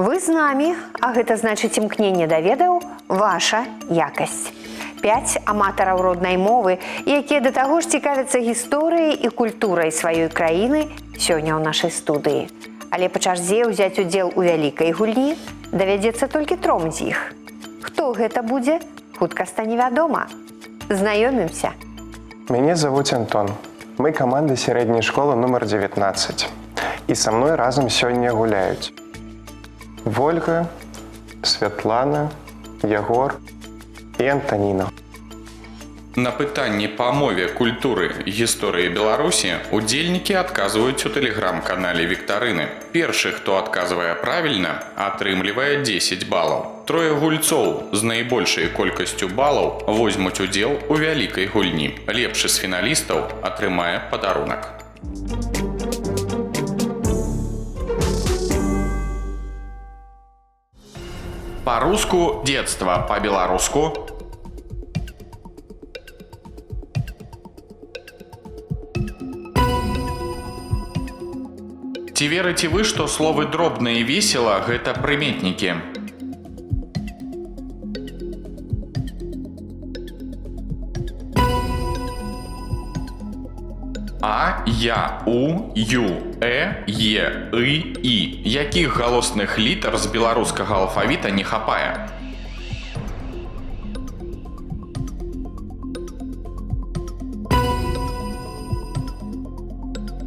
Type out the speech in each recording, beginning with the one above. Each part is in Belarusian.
Вы з намі, а гэта значыць імкненне да ведаў, ваша якасць. 5 аматараў роднай мовы, якія да таго ж цікавяцца гісторыяй і культурай сваёй краіны, сёння ў нашай студыі. Але па чарзе ўзяць удзел у вялікай гульні давядзецца толькі 3 з іх. Хто гэта будзе, хутка стане вядома. Знаёмімся. Меня зовут Антон. Мы команда средней школы номер 19. И со мной разом сегодня гуляют Вольга, Святлана, Ягор и Антоніна. На пытанні па мове, культуры, гісторыі Беларусі удзельнікі адказваюць у тэлеграм-канале Віктарыны. Першы, хто адказвае правільна, атрымлівае 10 балаў. 3 гульцоў з найбольшай колькасцю балаў возьмуць удзел у вялікай гульні. Лепшы з фіналістаў атрымае падарунак. Па-руску детства, па-беларуску ці верыце вы, што словы дробна і весела гэта прыметнікі? А, Я, У, Ю, Е, І. Якіх галосных літар з беларускага алфавіта не хапае?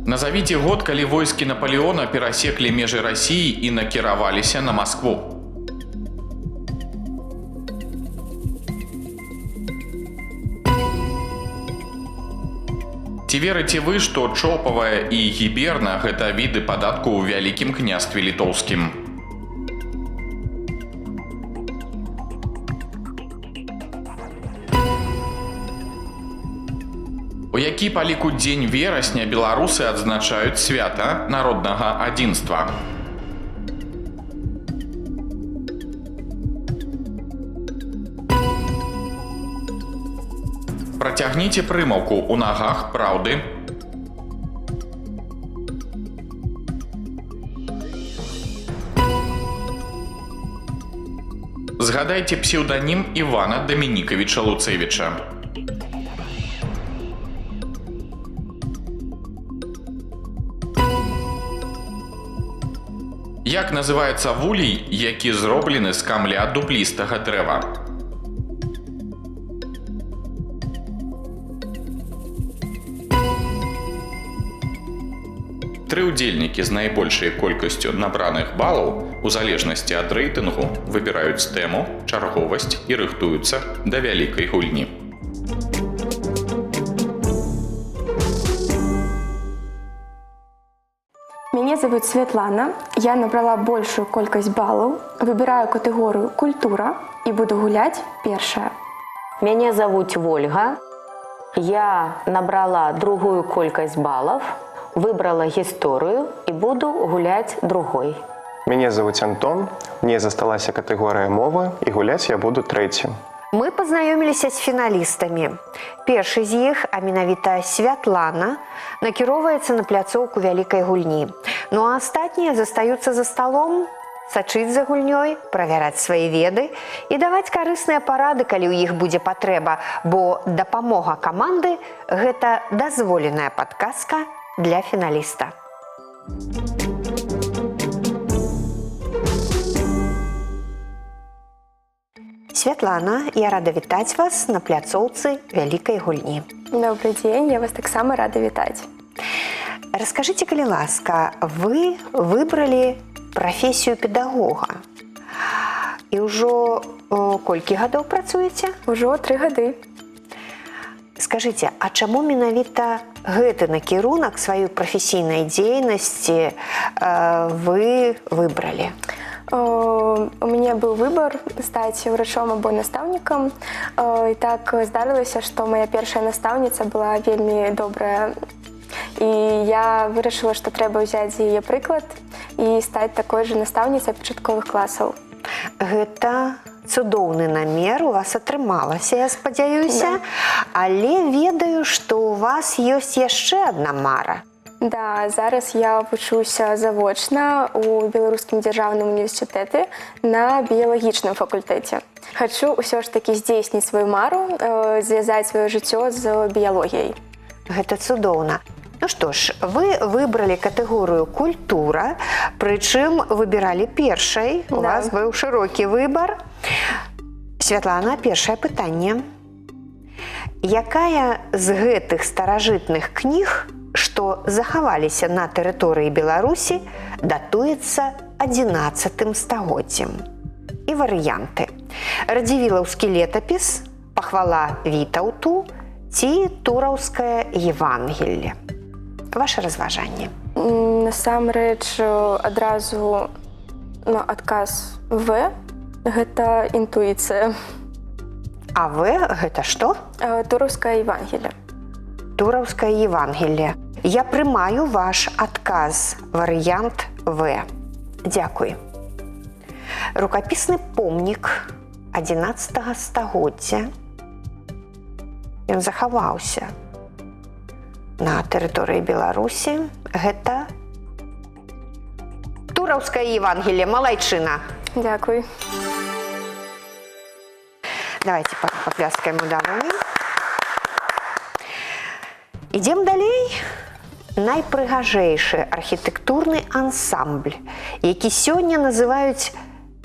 Назавіце год, калі войскі Напалеона перасеклі межы Расіі і накіраваліся на Маскву. Ці верыце вы, што чопавая і гіберна – гэта віды падатку ў вялікім княстве літоўскім? У які па ліку дзень верасня беларусы адзначаюць свята народнага адзінства? Працягніце прымаўку ў нагах праўды. Згадайце псеўданім Івана Дамінікавіча Луцэвіча. Як называецца вулей, які зроблены з камля дуплістага дрэва? Тры ўдзельнікі з найбольшай колькасцю набраных балаў у залежнасці ад рэйтынгу выбіраюць тэму, чарговасць і рыхтуюцца да вялікай гульні. Меня зовут Светлана, я набрала большую колькость баллов, выбираю категорию «Культура» и буду гулять первая. Меня зовут Вольга, я набрала другую колькость баллов, выбрала гісторыю і буду гуляць другой. Меня зовут Антон, мне засталася катэгорыя мова, і гуляць я буду 3. Мы пазнаёміліся з фіналістамі. Першы з іх, а менавіта Святлана, накіроўваецца на пляцоўку вялікай гульні. Ну а астатнія застаюцца за сталом, сачыць за гульнёй, правяраць свае веды і даваць карысныя парады, калі ў іх будзе патрэба, бо дапамога каманды – гэта дазволеная падказка для фіналіста. Святлана, я рада вітаць вас на пляцоўцы вялікай гульні. Добрый день, я вас таксама рада вітаць. Раскажыце, калі ласка, вы выбралі прафесію педагога. І ўжо колькі гадоў працуеце? Ужо 3 гады. Скажыце, а чаму менавіта гэты накірунак сваёй прафесійнай дзейнасці вы выбралі? У меня был выбор стать врачом або наставником. И так здарылася, что моя первая наставница была вельмі добрая. И я вырашила, что трэба взять за яе прыклад и стать такой же наставницей пачатковых класаў. Гэта цудоўны намер у вас атрымалася, я спадзяюся, але ведаю, што у вас ёсць яшчэ адна мара. Да, зараз я вучуся завочна у Беларускім дзяржаўным універсітэце на біялагічным факультэце. Хачу ўсё ж такі здзейсніць сваю мару, звязаць сваё жыццё з біялогіяй. Гэта цудоўна. Ну што ж, вы выбралі катэгорыю культура, прычым выбіралі першай. У Да. вас быў шырокі выбар. Святлана, першае пытанне. Якая з гэтых старажытных кніг, што захаваліся на тэрыторыі Беларусі, датуецца 11 стагоддзем? І варыянты. Радзівілаўскі летапіс, пахвала Вітаўту ці Тураўскае Евангелле? Ваше разважанне. Насамрэч, адразу адказ В – гэта інтуіцыя. А вы гэта што? Тураўскае Евангелле. Тураўскае Евангелле. Я прымаю ваш адказ, варыянт В. Дзякуй. Рукапісны помнік 11 стагоддзя. Ён захаваўся на тэрыторыі Беларусі. Гэта Тураўскае Евангелле. Малайчына. Дзякуй. Давайте попляскаем удалоні. Ідзем далей. Найпрыгажэйшы архітэктурны ансамбль, які сёння называюць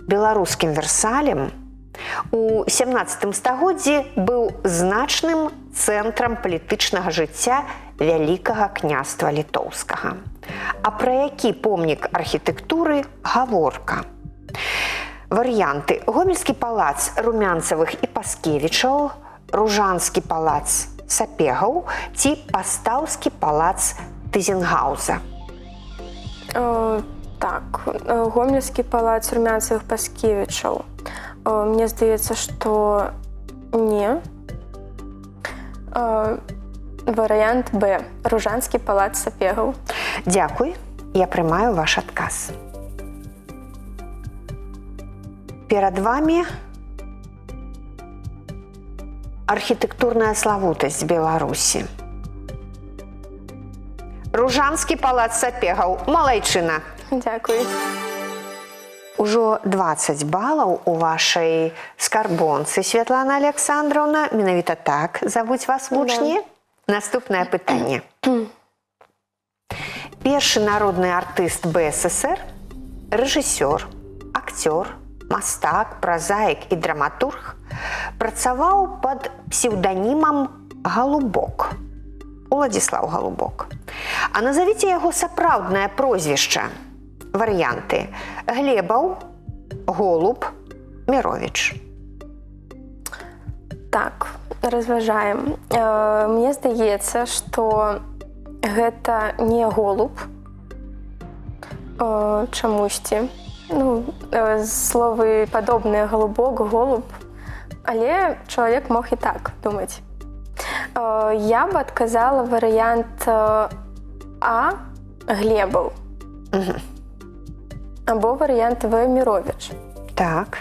беларускім Версалем, у 17 стагоддзі быў значным цэнтрам палітычнага жыцця Вялікага княства Літоўскага. А пра які помнік архітэктуры гаворка? Варыянты: Гомельскі палац Румянцавых і Паскевічаў, Ружанскі палац Сапегаў ці Пастаўскі палац Тызенгауза. Так, Гомельскі палац Румянцавых, Паскевічаў. Мне здаецца, што не. Варыянт Б. Ружанскі палац Сапегаў. Дзякуй, я прымаю ваш адказ. Перад вами архітэктурная славутасць Беларусі. Ружанскі палац Сапегаў. Малайчына. Дзякуй. Ужо 20 балаў у вашай скарбонцы, Святлана Александровна. Менавіта так завуць вас вучні. Наступнае пытанне. Першы народны артыст БССР, рэжысёр, акцёр, мастак, празаік і драматург працаваў пад псеўданімам Галубок. Уладзіслаў Галубок. А назавіце яго сапраўднае прозвішча. Варыянты: Глебаў, Голуб, Міровіч. Так, разважаем. Мне здаецца, што гэта не Голуб. Чамусьці. Словы падобныя: галубок, голуб. Але чалавек мог і так думаць. Я б адказала варыянт А – Глебаў. Або варыянт В – Міровіч. Так.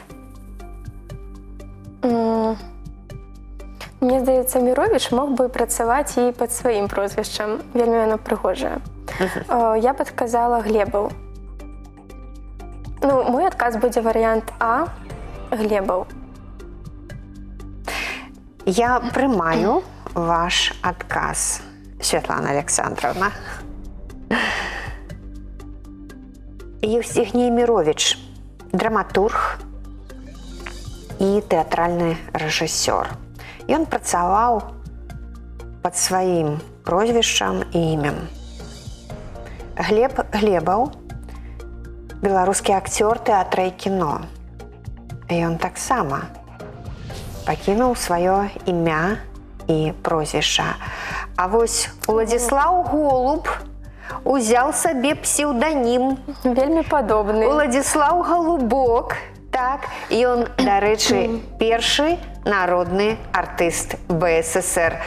Мне здаецца, Міровіч мог бы працаваць і пад сваім прозвішчам. Вельмі яно прыгожае. Я б адказала Глебаў. Мой адказ будзе варыянт А – Глебаў. Я прымаю ваш адказ, Святлана Александровна. Евстигней Міровіч, драматург і тэатральны рэжысёр. Ён працаваў пад сваім прозвішчам і імем. Глеб Глебаў, беларускі акцёр тэатра і кіно. Ён таксама пакінуў сваё імя і прозвішча. А вось Уладзіслаў Голуб узяў сабе псеўданім. Вельмі падобны. Уладзіслаў Галубок. Так, ён, дарэчы, першы народны артыст БССР.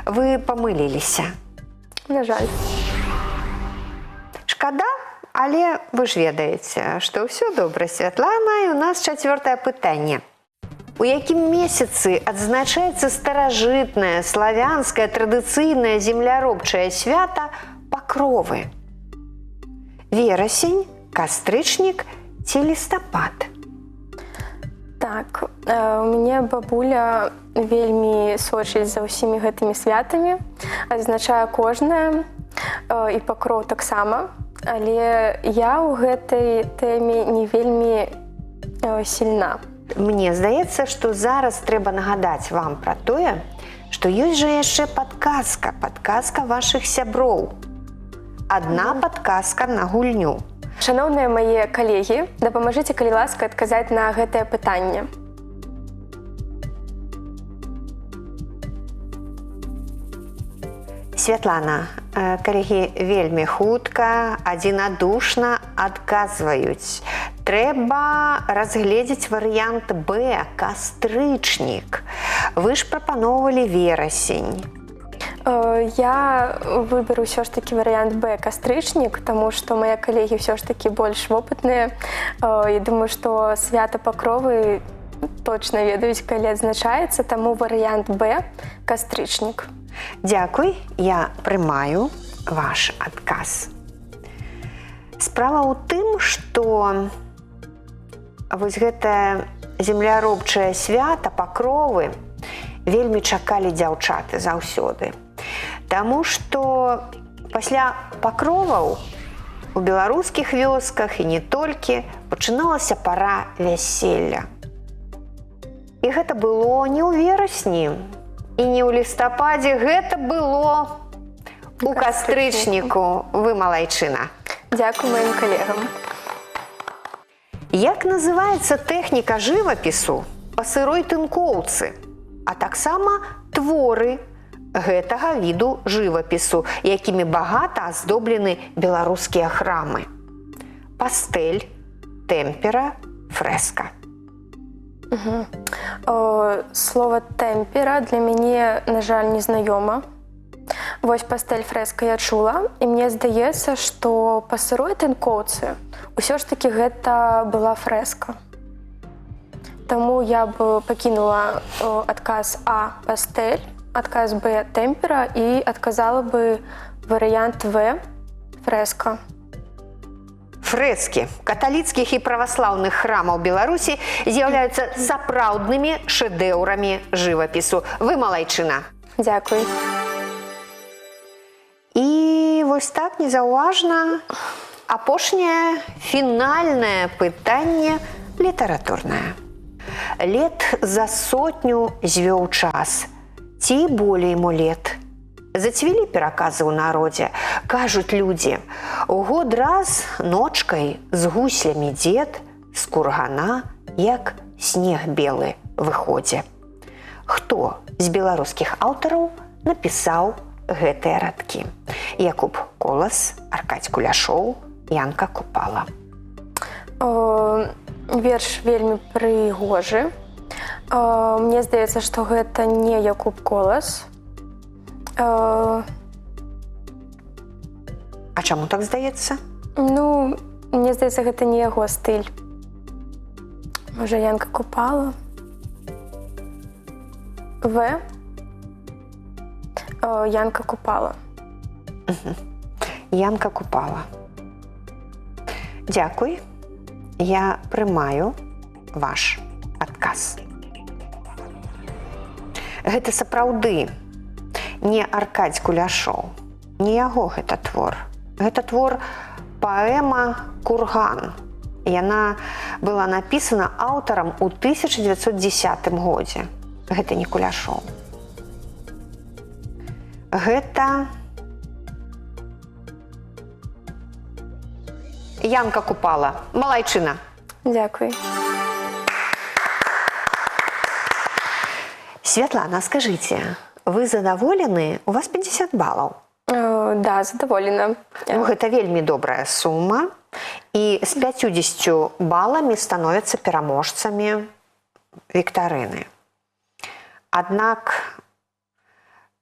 Вы памыліліся. На жаль. Шкада, але вы ж ведаеце, што ўсё добра, Святлана, і у нас 4-е пытанне. У якім месяцы адзначаецца старажытнае славянскае традыцыйнае земляробчае свята пакровы? Верасень, кастрычнік ці лістапад? Так, у мяне бабуля вельмі сочыць за ўсімі гэтымі святамі, адзначае кожнае, і пакроў таксама, але я ў гэтай тэме не вельмі сильна. Мне здаецца, што зараз трэба нагадаць вам пра тое, што ёсць жа яшчэ падказка вашых сяброў. Адна падказка на гульню. Шаноўныя мае калегі, дапамажыце, калі ласка, адказаць на гэтае пытанне. Святлана, калегі вельмі хутка, адзінадушна адказваюць. Трэба разгледзець варыянт Б, кастрычнік. Вы ж прапаноўвалі верасень. Я выберу ўсё ж такі варыянт Б, кастрычнік, таму што мае калегі ўсё ж такі больш вопытныя. І думаю, што свята пакровы точна ведаюць, калі адзначаецца, таму варыянт Б, кастрычнік. Дзякуй, я прымаю ваш адказ. Справа ў тым, што вось гэтае земляробчае свята пакровы вельмі чакалі дзяўчаты заўсёды. Таму што пасля пакроваў у беларускіх вёсках і не толькі пачыналася пара вяселля. І гэта было не ў верасні і не ў лістападзе, гэта было у кастрычніку. Вы малайчына. Дзякуй маім калегам. Як называецца тэхніка жывапісу па сырой тынкоўцы, а таксама творы гэтага віду жывапісу, якімі багата аздоблены беларускія храмы? Пастэль, тэмпера, фрэска. Слова тэмпера для мяне, на жаль, незнаёма. Вось пастэль, фрэска я чула, і мне здаецца, што па сырой тынкоўцы ўсё ж такі гэта была фрэска. Таму я б пакінула адказ А, пастэль, адказ Б, тэмпера, і адказала бы варыянт В, фрэска. Фрэскі каталіцкіх і праваслаўных храмаў Беларусі з'яўляюцца сапраўднымі шэдэўрамі жывапісу. Вы малайчына. Дзякуй. І вось так незаўважна апошняе фінальнае пытанне літаратурнае. Лет за сотню звёў час, ці болей мо лет. Зацвілі пераказы ў народзе, кажуць людзі, у год раз ночкай з гуслямі дзед з кургана, як снег белы, выходзе. Хто з беларускіх аўтараў напісаў гэтыя радкі? Якуб Колас, Аркадзь Куляшоў, Янка Купала. Верш вельмі прыгожы. Мне здаецца, што гэта не Якуб Колас. А чаму так здаецца? Ну, мне здаецца, гэта не яго стыль. Можа, Янка Купала. В. Янка Купала. Янка Купала. Дзякуй. Я прымаю ваш адказ. Гэта сапраўды не Аркадзь Куляшоў, не яго гэта твор. Гэта твор паэма «Курган». Яна была напісана аўтарам у 1910 годзе. Гэта не Куляшоў. Гэта Янка Купала. Малайчына. Дзякуй. Святлана, скажите, вы задаволены? У вас 50 балаў. Да, задаволена. Ну, гэта вельмі добрая сума. І з 50 баламі становяцца пераможцамі віктарыны. Аднак,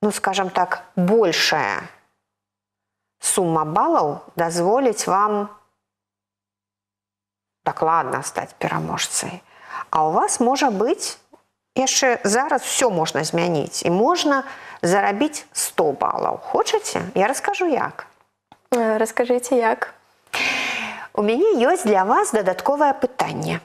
ну, скажем так, большая сума балаў дазволіць вам дакладна стаць пераможцай. А у вас можа быць яшчэ зараз все можна змяніць. І можна зарабіць 100 балаў. Хочаце? Я раскажу як. Расскажите, як. У мяне ёсць для вас дадатковае пытанне.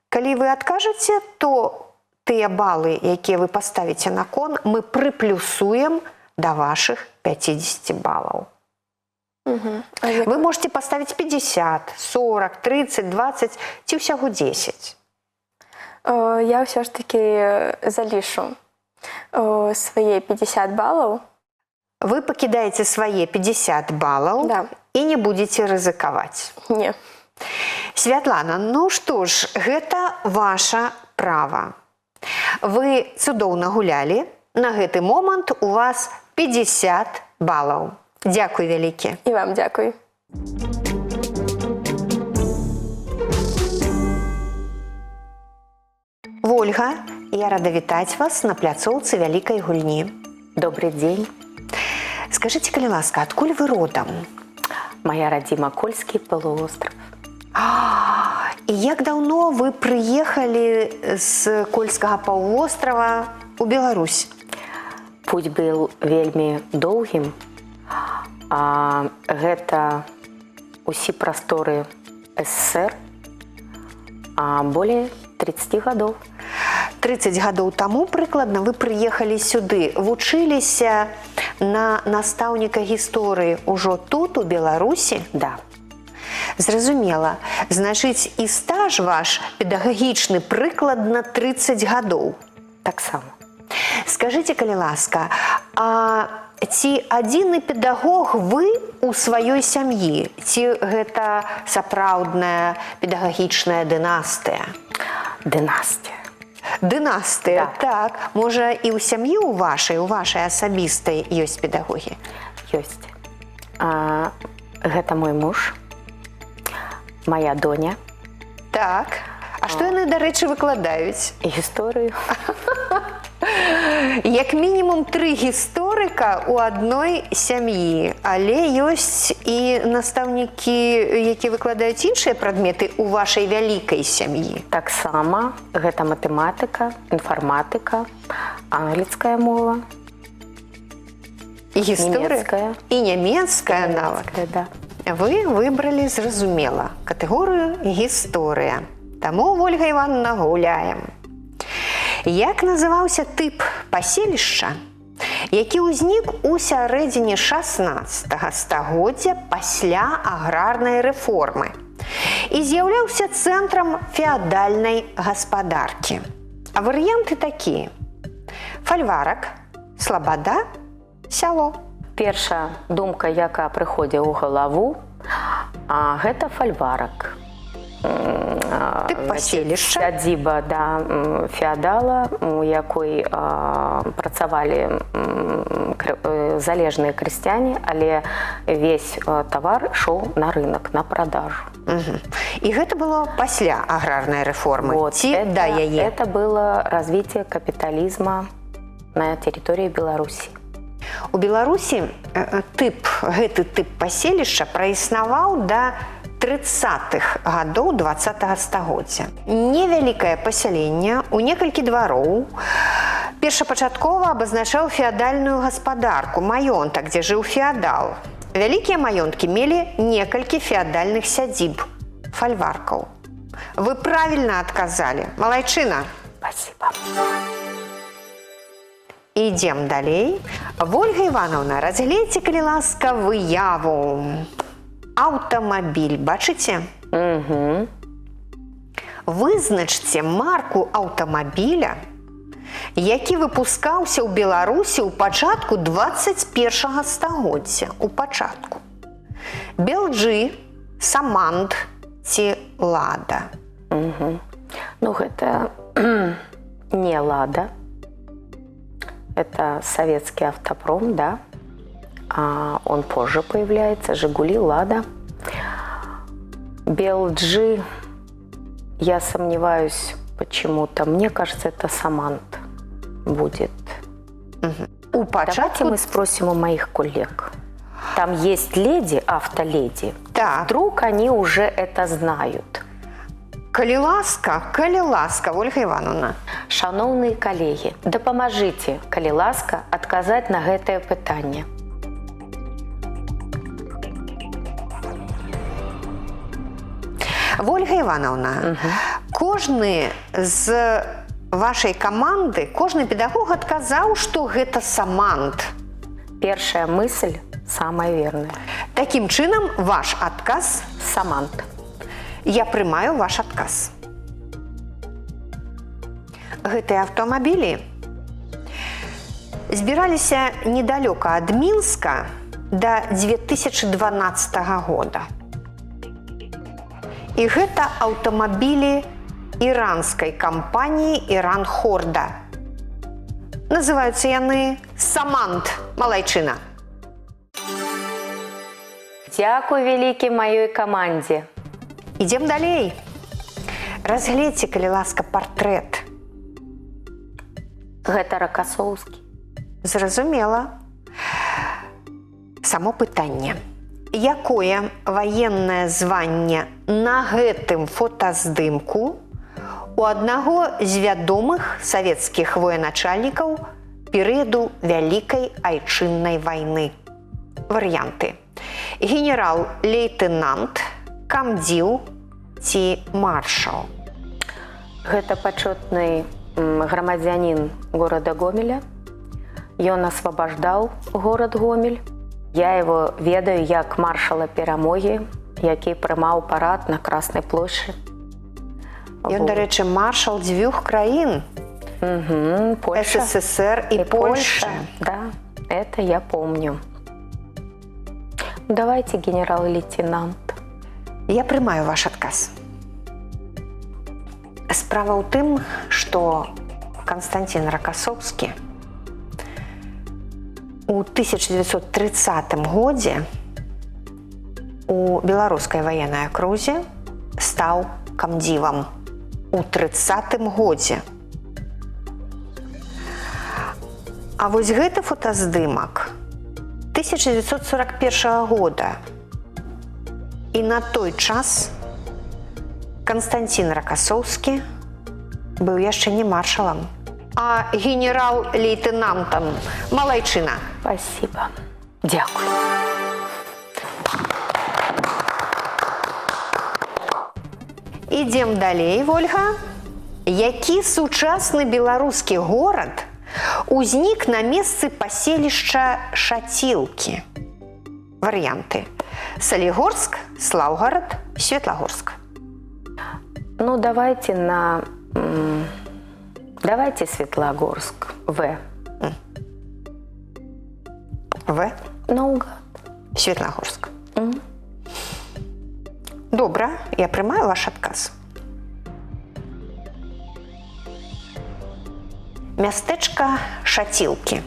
Калі вы адкажаце, то тыя балы, якія вы паставіце на кон, мы прыплюсуем да вашых 50 балаў. А як... Вы можете поставить 50, 40, 30, 20 ці ўсяго 10. Я все ж таки залишу свои 50 баллов. Вы пакідаеце свае 50 балаў Да. і не будете рызыкаваць. Не. Святлана, ну што ж, гэта ваша права. Вы цудоўна гулялі. На гэты момант у вас 50 балаў. Дзякуй вялікі. И вам дякую. Вольга, я рада вітаць вас на пляцоўцы вялікай гульні. Добрый день. Скажите, калі ласка, адкуль вы родам? Моя родима Кольский полуостров. І як даўно вы прыехалі з Кольскага паўвострава у Беларусь? Путь был вельмі доўгім. Гэта усе прасторы СССР, более 30 гадоў. 30 гадоў таму прыкладна вы прыехалі сюды, вучыліся на настаўніка гісторыі ўжо тут, у Беларусі? Да. Зразумела. Значыць, і стаж ваш педагагічны прыкладна 30 гадоў. Таксама. Скажыце, калі ласка, а ці адзіны педагог вы у сваёй сям'і? Ці гэта сапраўдная педагагічная дынастыя? Дынастыя. Дынастыя, Да. так. Можа, і ў сям'і у вашай асабістай ёсць педагогі? Ёсць. Гэта мой муж, моя доня. Так. А што яны, дарэчы, выкладаюць? Гісторыю. Як мінімум 3 гісторыка ў адной сям'і, але ёсць і настаўнікі, якія выкладаюць іншыя прадметы ў вашай вялікай сям'і. Таксама гэта матэматыка, інфарматыка, англійская мова, І гісторыя, нямецкая. і нямецкая нават. Да. Вы выбралі, зразумела, катэгорыю гісторыя. Таму, Вольга Івановна, гуляем. Як называўся тып паселішча, які ўзнік у сярэдзіне 16 стагоддзя пасля аграрнай рэформы і з'яўляўся цэнтрам феадальнай гаспадаркі? А варыянты такія: фальварак, слабада, сяло. Першая думка, якая прыходзіць у галаву, гэта фальварак. Тып паселішча. Сядзіба, да, феадала, у якой працавалі залежныя крысціяне, але весь тавар ішоў на рынок, на продажу. І гэта было пасля аграрнай рэформы? Ці да яе? Это было развитие капитализма на территории Беларуси. У Беларусі гэты тып паселішча праіснаваў да 30-х гадоў 20-го стагоддзя. Невялікае пасяленне у некалькі двароў першапачаткова абазначаў феадальную гаспадарку, маёнтак, дзе жыў феадал. Вялікія маёнткі мелі некалькі феадальных сядзіб, фальваркаў. Вы правільна адказалі. Малайчына. Спасибо. Ідзем далей. Вольга Івановна, разгледзьце, калі ласка, выяву. Аўтамабіль, бачыце? Угу. Вызначце марку аўтамабіля, які выпускаўся ў Беларусі ў пачатку 21 стагоддзя. У пачатку. Белджы, Саманд ці Лада? Угу. Ну, гэта не Лада. Это советский автопром, да. Он позже появляется. Жигули, Лада. Белджи, я сомневаюсь почему-то. Мне кажется, это Саманд будет. У Давайте пачатку... мы спросим у моих коллег. Там есть леди, автоледи. Так. Вдруг они уже это знают. Калі ласка, Вольга Івановна. Шановныя калегі, дапамажыце, калі ласка, адказаць на гэтае пытанне. Ольга Івановна, кожны з вашай каманды, кожны педагог адказаў, што гэта самант. Першая мысль самая верная. Такім чынам, ваш адказ, Самант. я прымаю ваш адказ. Гэтыя аўтамабілі збіраліся недалёка ад Мінска да 2012 года. І гэта аўтамабілі іранскай кампаніі «Іран Хорда». Называюцца яны «Самант», малайчына. Дзякуй вялікі маёй камандзе. Ідзем далей. Разгледзьце, калі ласка, партрэт. Гэта Ракасоўскі. Зразумела. Само пытанне. Якое ваеннае званне на гэтым фотаздымку у аднаго з вядомых савецкіх военачальнікаў перыяду Вялікай Айчыннай вайны? Варыянты. Генерал-лейтенант, камдзіў ці маршал? Гэта пачетны грамадзянін горада Гомеля. Ён асвабаждаў горад Гомель. Я его ведаю як маршала перамогі, які прымаў парад на Краснай плошчы. Ён, дарэчы, маршал дзвюх краін. Польша. СССР і Польша. Да, это я помню. Давайте, генерал-лейтенант. Я прымаю ваш адказ. Справа ў тым, што Канстанцін Ракасоўскі у 1930 годзе у беларускай ваеннай акрузе стаў камдзівам. У 30 годзе. А вось гэты фотаздымак 1941 года. І на той час Канстанцін Ракасоўскі быў яшчэ не маршалам, а генерал-лейтенантам. Малайчына. Спасибо. Дякую. Ідзем далей, Ольга. Які сучасны беларускі горад узнік на месцы паселішча Шацілкі? Варыянты. Салігорск, Слаўгарад, Светлагорск. Ну, давайте давайте Светлогорск. В. В. Наугад. Светлагорск. Добра, я прымаю ваш адказ. Мястэчка Шацілкі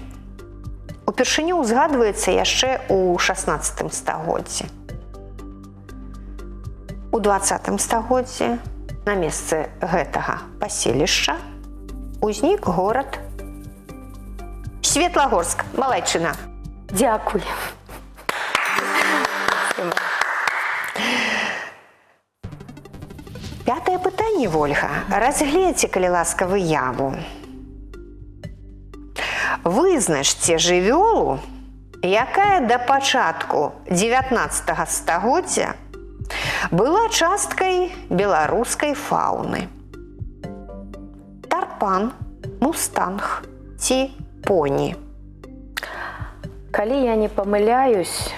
упершыню узгадваецца яшчэ ў 16 стагоддзі. У 20 стагоддзі на месцы гэтага паселішча узнік горад Светлагорск. Малайчына. Дякую. Пятае пытанне, Ольга. Разгледзьце, калі ласка, выяву. Вызначце жывёлу, якая да пачатку 19 стагоддзя была часткай беларускай фауны. Тарпан, мустанг ці поні? Калі я не памыляюсь,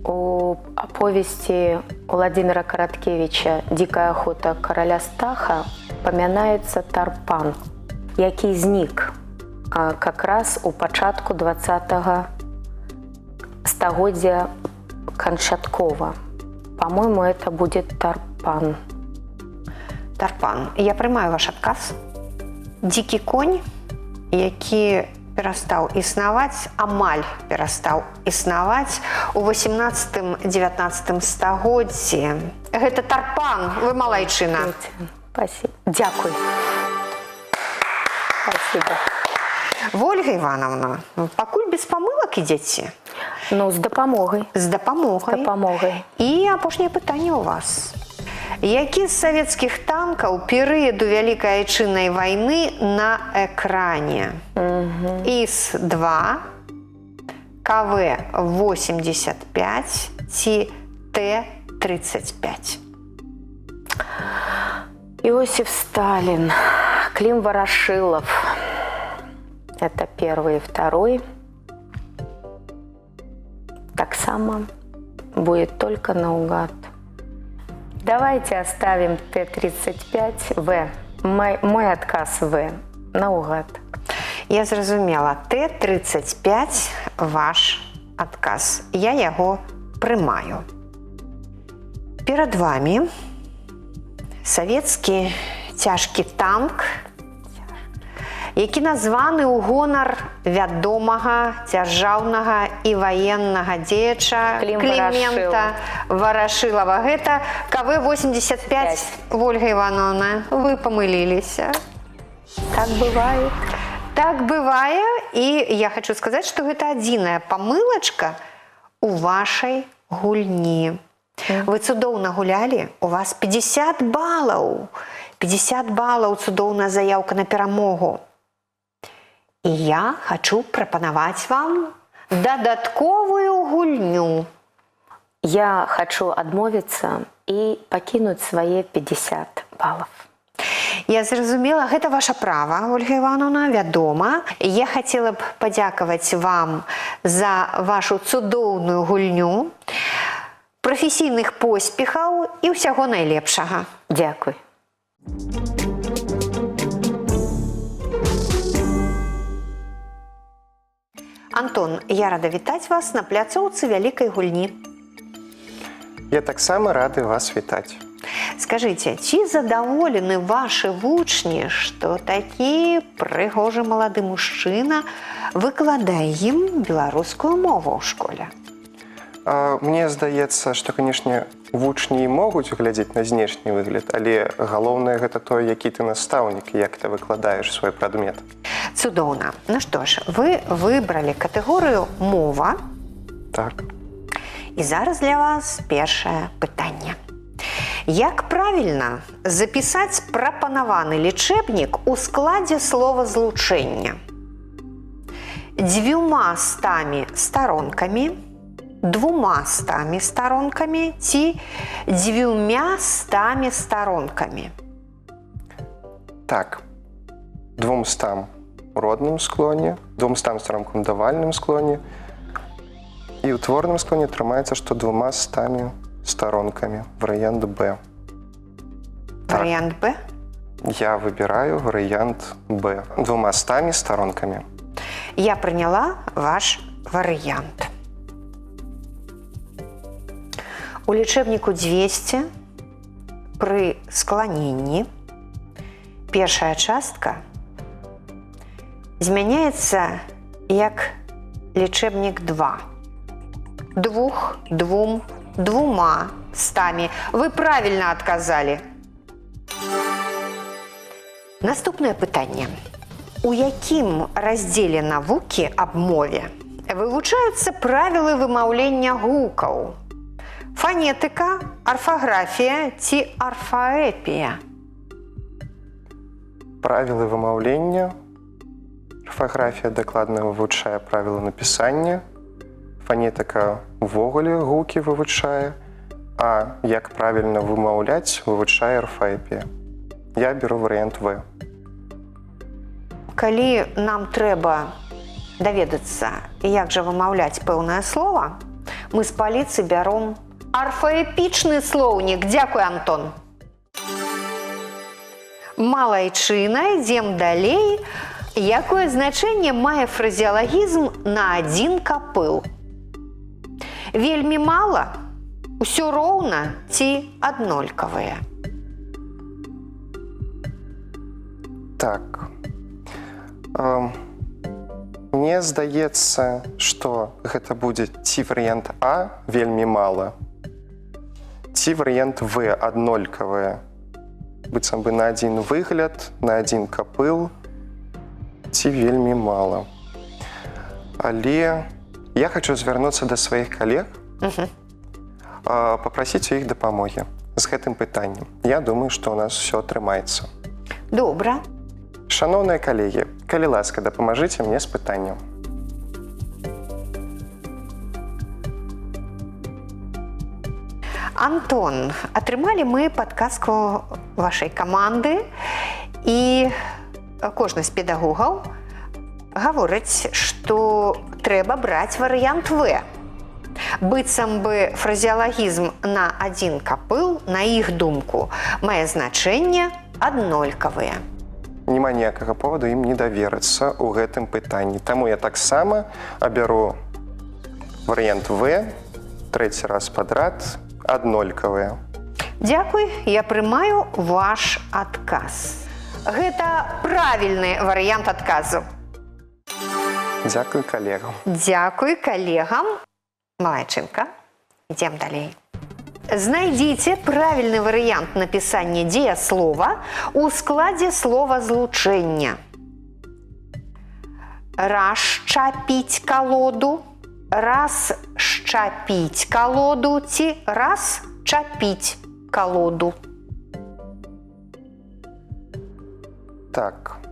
у аповесці Владимира Караткевича «Дикая охота короля Стаха» памянаецца тарпан, які знік как раз у пачатку 20-го стагоддзя канчаткова. По-моему, это будет тарпан. Тарпан. Я прымаю ваш адказ. Дзікі конь, які перастаў існаваць, амаль перастаў існаваць у 18-19 стагоддзі. Гэта тарпан, вы малайчына. Спасибо. Дякую. Спасибо. Ольга Івановна, пакуль без памылак ідзеце? Ну, з дапамогай. З дапамогай. З дапамогай. І апошняе пытанне ў вас. Які з савецкіх танкаў перыяду Вялікай Айчыннай вайны на экране? ІС-2, КВ-85 ці ТТ? Т-35? Иосиф Сталин, Клим Ворошилов. Это первый и второй. Так само будет только наугад. Давайте оставим Т-35, В. Мой отказ В. Наугад. Я зразумела, Т-35 ваш адказ. Я яго прымаю. Перад вами савецкі цяжкі танк, які названы ў гонар вядомага дзяржаўнага і ваеннага дзеяча Клімента Варашылава. Гэта КВ-85. Ольга Івановна, вы памыліліся. Так бывает. Так бывае, і я хочу сказаць, што гэта адзіная памылачка у вашай гульні. Вы цудоўна гулялі, у вас 50 балаў. 50 балаў, цудоўная заяўка на перамогу. І я хочу прапанаваць вам дадатковую гульню. Я хочу адмовіцца і пакінуць свае 50 балаў. Я зразумела, гэта ваша права, Ольга Івановна, вядома. Я хацела б падзякаваць вам за вашу цудоўную гульню, прафесійных поспехаў і ўсяго найлепшага. Дзякуй. Антон, я рада вітаць вас на пляцоўцы вялікай гульні. Я таксама рады вас вітаць. Скажыце, ці задаволены вашы вучні, што такі прыгожы малады мужчына выкладае ім беларускую мову ў школе? Мне здаецца, што, канешне, вучні могуць глядзець на знешні выгляд, але галоўнае гэта тое, які ты настаўнік і як ты выкладаеш свой прадмет. Цудоўна. Ну што ж, вы выбралі катэгорыю «Мова». Так. І зараз для вас першае пытанне. Як правільна запісаць прапанаваны лічэбнік у складзе словазлучэння? 200 старонкамі, 200 старонкамі ці 200 старонкамі? Так. 200 у родным склоне, 200 старонкам у давальным склоне, і ў творным склоне атрымаецца, што 200 сторонками. Вариант Б. Вариант Б? Я выбираю вариант Б. 200 сторонками. Я приняла ваш вариант. У лічэбніку 200 при склоненні першая частка змяняецца як лічэбнік 2. 200. Вы правильно отказали. Наступное пытанне. У якім раздзеле навукі аб мове вывучаюцца правілы вымаўлення гукаў? Фанетыка, арфаграфія ці арфаэпія? Правілы вымаўлення. Арфаграфія дакладна вывучае правілы напісання. Фанетыка увогуле гукі вывучае, а як правільна вымаўляць, вывучае арфаэпія. Я беру варыянт В. Калі нам трэба даведацца, як жа вымаўляць пэўнае слова, мы з паліцы бяром арфаэпічны слоўнік. Дзякуй, Антон. Малайчына, ідзем далей. Якое значэнне мае фразеалагізм на адзін капыл? Вельмі мала, усё роўна ці аднолькавыя? Так. Мне здаецца, што гэта будзе ці варыянт А вельмі мала, ці варыянт В аднолькавыя. Быццам бы на адзін выгляд, на адзін капыл, ці вельмі мала. Але я хочу звярнуцца да сваіх калег, папрасіць у іх дапамогі з гэтым пытаннем. Я думаю, што ў нас усё атрымаецца. Добра. Шаноўныя калегі, калі ласка, дапамажыце мне з пытаннем. Антон, атрымалі мы падказку вашай каманды, і кожны з педагогаў гаворыць, што трэба браць варыянт В. Быццам бы фразеалагізм на адзін капыл, на іх думку, мае значэнне аднолькавыя. Няма ніякага поводу ім не даверыцца ў гэтым пытанні. Таму я таксама абяру варыянт В, трэці раз падрад, аднолькавыя. Дзякуй, я прымаю ваш адказ. Гэта правільны варыянт адказу. Дзякуй калегам. Дзякуй калегам. Малайчынка, ідзем далей. Знайдзіце правільны варыянт напісання дзеяслова у складзе словазлучэння. Расшчапіць калоду, расшчапіць калоду ці расчапіць калоду. Так.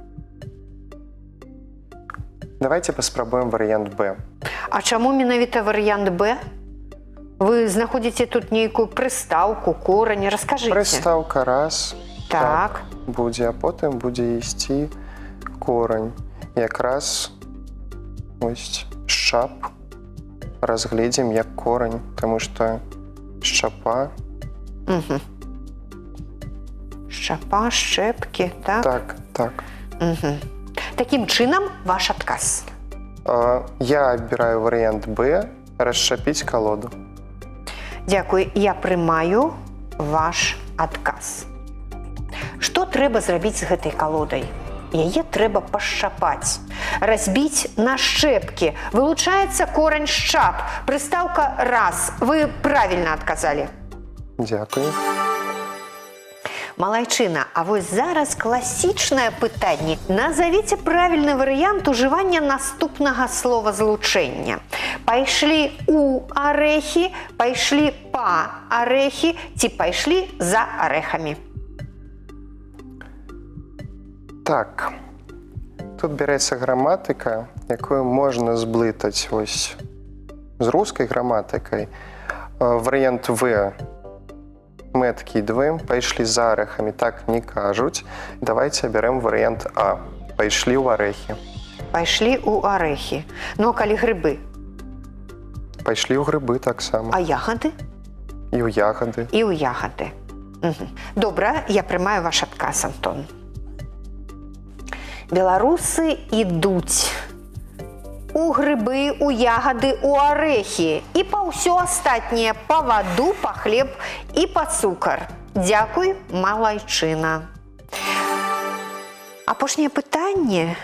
Давайте паспрабуем варыянт Б. А чаму менавіта варыянт Б? Вы знаходзіце тут нейкую прыстаўку, корань, раскажыце. Прыстаўка раз. Так. Будзе, а потым будзе ісці корань. Якраз ось шчап разгледзім як корань, таму што шчапа. Шчапа, шчэпкі, так? Так, так. Такім чынам ваш адказ. Я абіраю варыянт Б, расшчапіць калоду. Дзякуй, я прымаю ваш адказ. Што трэба зрабіць з гэтай калодай? Яе трэба пашчапаць, разбіць на шчэпкі. Вылучаецца корань шчап. Прыстаўка раз. Вы правільна адказалі. Дзякуй. Малайчына, а вось зараз класічнае пытанне. Назавіце правільны варыянт ужывання наступнага словазлучэння. Пайшлі у арэхі, пайшлі па арэхі ці пайшлі за арэхамі. Так. Тут бярэцца граматыка, якую можна зблытаць ось з рускай граматыкай. Варыянт В. Мы адкідваем, пайшлі за арэхамі, так не кажуць. Давайте абярэм варыянт А. Пайшлі ў арэхі. Пайшлі ў арэхі. Ну, а калі грыбы? Пайшлі ў грыбы таксама. А ягады? І ў ягады. І ў ягады. Добра, я прымаю ваш адказ, Антон. Беларусы ідуць у грыбы, у ягады, у арэхі і па ўсё астатняе, па ваду, па хлеб і па цукар. Дзякуй, малайчына. Апошняе пытанне.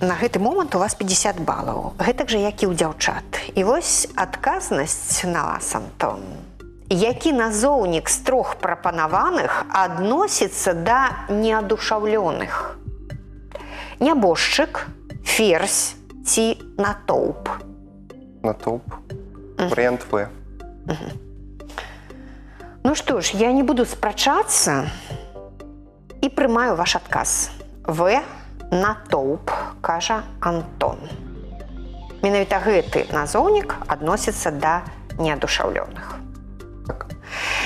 На гэты момант у вас 50 балаў. Гэтак жа, як і ў дзяўчат. І вось адказнасць на вас, Антон. Які назоўнік з трох прапанаваных адносіцца да неадушаўлёных? Нябожчык, ферзь ці натоўп? Натоўп. Варыянт В. Ну што ж, я не буду спрачацца і прымаю ваш адказ. В. Натоўп, кажа Антон. Менавіта гэты назоўнік адносіцца да неадушаўлёных.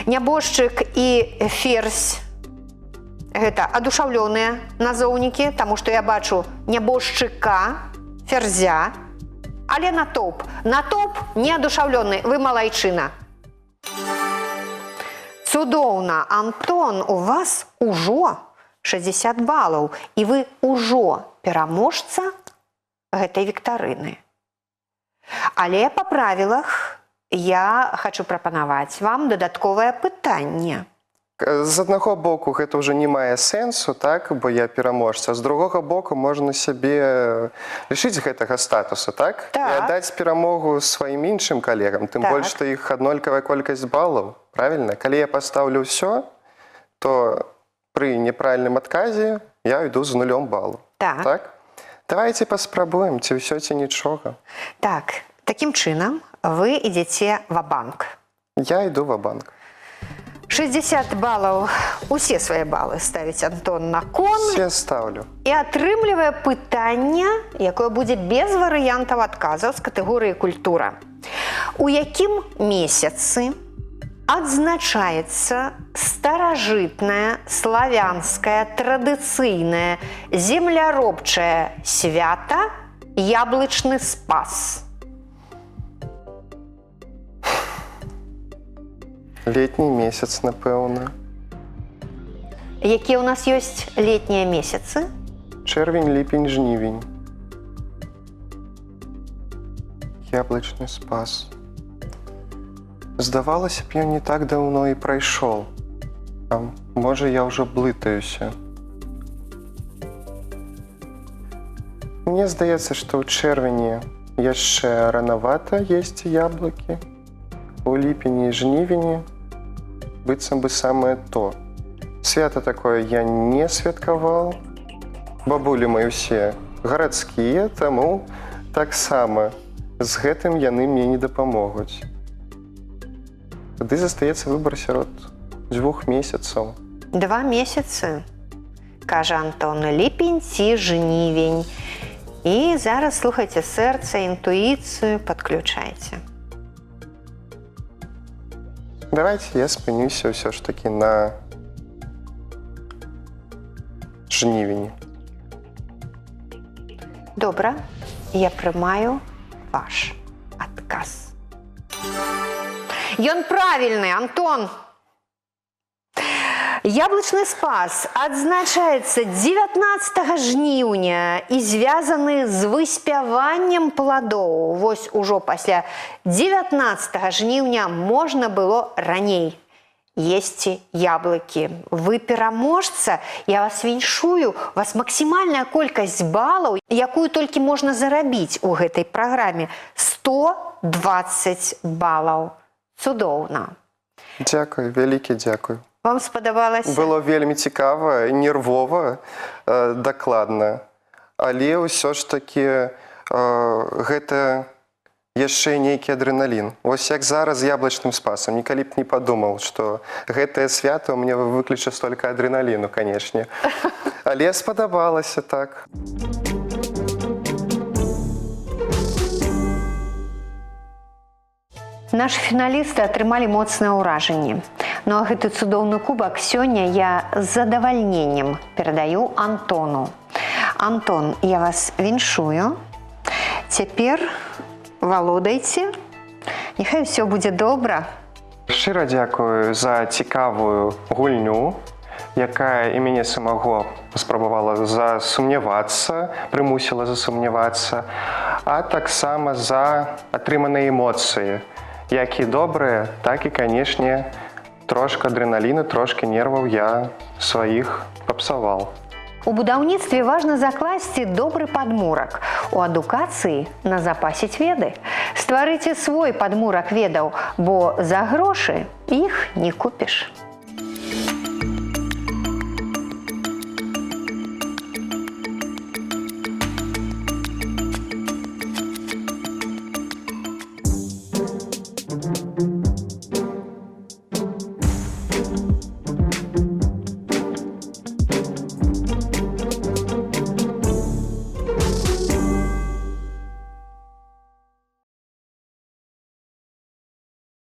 Нябожчык і ферзь – гэта адушаўлёныя назоўнікі, таму што я бачу нябожчыка, ферзя, але натоўп. Натоўп неадушаўлёны, вы малайчына. Цудоўна, Антон, у вас ужо 60 балаў, і вы ўжо пераможца гэтай віктарыны. Але па правілах я хачу прапанаваць вам дадатковае пытанне. З аднаго боку гэта ўжо не мае сэнсу, так, бо я пераможца. З другога боку можна сябе лішыць гэтага статусу, так? Так. І аддаць перамогу сваім іншым калегам, тым Так. больш, што іх аднолькавая колькасць балаў, правільна? Калі я пастаўлю ўсё, то пры неправільным адказе я іду з 0 балу. Так. Так? Давайте паспрабуем, ці ўсё, ці нічога. Так, такім чынам вы ідзеце ва-банк. Я іду ва-банк. 60 балаў, усе свае балы ставіць Антон на кон Все ставлю. і атрымлівае пытанне, якое будзе без варыянтаў адказаў з катэгорыі культура. У якім месяцы адзначаецца старажытнае славянскае традыцыйнае земляробчае свята яблычны спас? Летний месяц, напэўна. Якія ў нас ёсць летнія месяцы? Чэрвень, ліпень, жнівень. Яблычны спас. Здавалася б, ён не так даўно і прайшоў. А можа, я ўжо блытаюся. Мне здаецца, што ў чэрвені яшчэ ранавата есці яблыкі. У ліпені і жнівені быццам бы самае то. Свята такое я не святкаваў. Бабулі мои ўсе гарадскія, таму таксама з гэтым яны мне не дапамогуць. Тады застаецца выбар сярод 2 месяцаў. 2 месяцы, кажа Антон, ліпень ці жнівень. І зараз слухайце сэрца, інтуіцыю, падключайце. Давайте я спынюся ўсё ж такі на жнівені. Добра, я прымаю ваш адказ. Ён правільны, Антон! Яблычны спас адзначаецца 19 жніўня і звязаны з выспяваннем пладоў. Вось ужо пасля 19 жніўня можна было раней есці яблыкі. Вы пераможца, я вас віншую, у вас максімальная колькасць балаў, якую толькі можна зарабіць у гэтай праграме. 120 балаў. Цудоўна. Дзякуй, вялікі дзякуй. Вам спадабалася? Было вельмі цікава, нервова, дакладна. Але ўсё ж такі гэта яшчэ нейкі адрэналін. Вось як зараз з яблычным спасам. Нікалі б не падумаў, што гэтае свята ў мяне выкліча столькі адрэналіну, канешне. Але спадабалася так. Нашы фіналісты атрымалі моцныя ўражанні. Ну а гэты цудоўны кубак сёння я з задавальненнем перадаю Антону. Антон, я вас віншую. Цяпер валодайце. Няхай усё будзе добра. Шчыра дзякую за цікавую гульню, якая і мяне самого спрабавала засумнявацца, прымусіла засумнявацца, а таксама за атрыманыя эмоцыі, як і добрыя, так і, канешне, трошка адрэналіну, трошкі нерваў я сваіх папсаваў. У будаўніцтве важна закласці добры падмурак. У адукацыі назапасіць веды. Стварыце свой падмурак ведаў, бо за грошы іх не купіш.